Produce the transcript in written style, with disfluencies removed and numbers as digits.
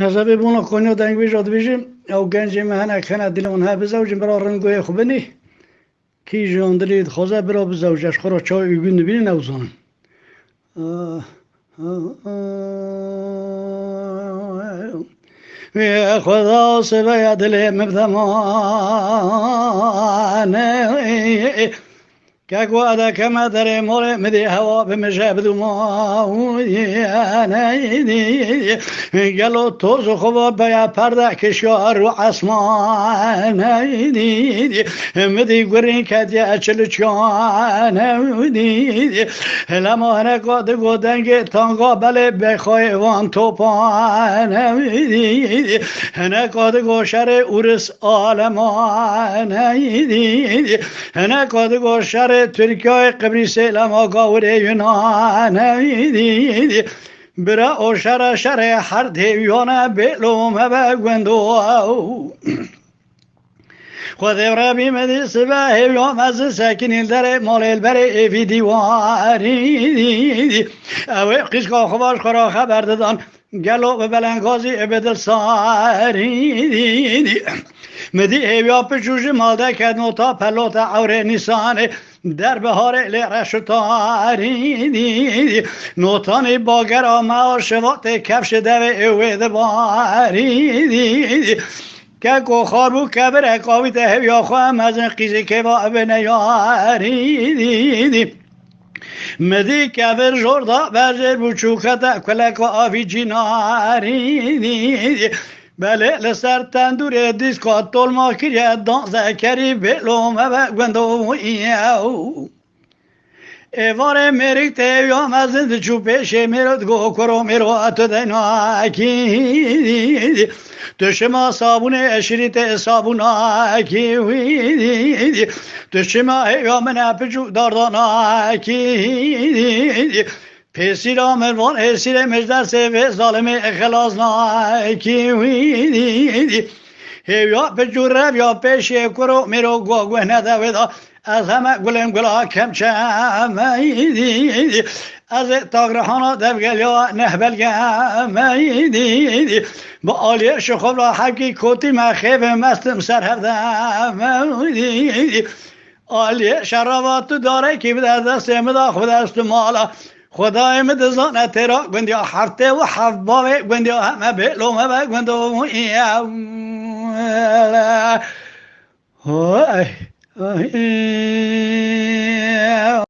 هذا بيبونا كونيو دنگ بيجاد بيجم او گنج مهنه کنه دل اونها بزوجم برا رنگوی خوبنی کی جان دلید خوزه برا بزوجش خورا چای ایگون نبینی نوزانم وی خدا سوی دل مبدمانه که گواده که مدر مول مدی هوا به مجه بدو ما گلو توز خوبا بیا پرده کشیار رو اسمان مدی گرین کدیا چل چان لما هنگاد گودنگ تانگا بله بخواه وان توپان هنگاد گوشر اورس آلمان هنگاد گوشر ترکیه قبریس لما گاوره یونان برا او شر هر دیوانه بلوم بگوندو خود ربی مدی سبه یوم از سکین در مال البر ایفی دیواری اوی قیسکا خباش خورا خبر دادن گلو به بلنگازی بدل ساری مدی ایویا پچوش مالده کد نوتا پلوتا عور نیسانه در بهار لرشتاری نوتانی باگر آما شوات کفش دو اوید باری که کو خاربو کبر قاوی ته یا خو مزن قیزی که با بنیاری مدی کبر جوردا برجر بچوکتا کلک و آفی جیناری بله لسر تندور دیسکا طولما کریه دانزه کری بلوم و گندو ایو ایوار میریک تیویا مزند چو پیشه میرد گو کرو میرو اتو دیناکی دشما صابون اشریت صابوناکی دشما ایویا من اپجو دارداناکی پیسی را مروان اسیر مجدر سوی ظالم اخلاص ناکی ایویا پجو رب یا پیشه کرو میرو گو گوه ندویدا از همه گلم گلا کم چمیدی از تاگرهانا دبگل یا نهبل گمیدی با آلیه شخوب را حقی کتی مخیب مستم سرهردمیدی آلیه شرابات داره که به دست مدا خود است مالا خدای مدزانه تیرا گوندی هفته و هفت باوه گوندی همه بلومه و گوندو اوه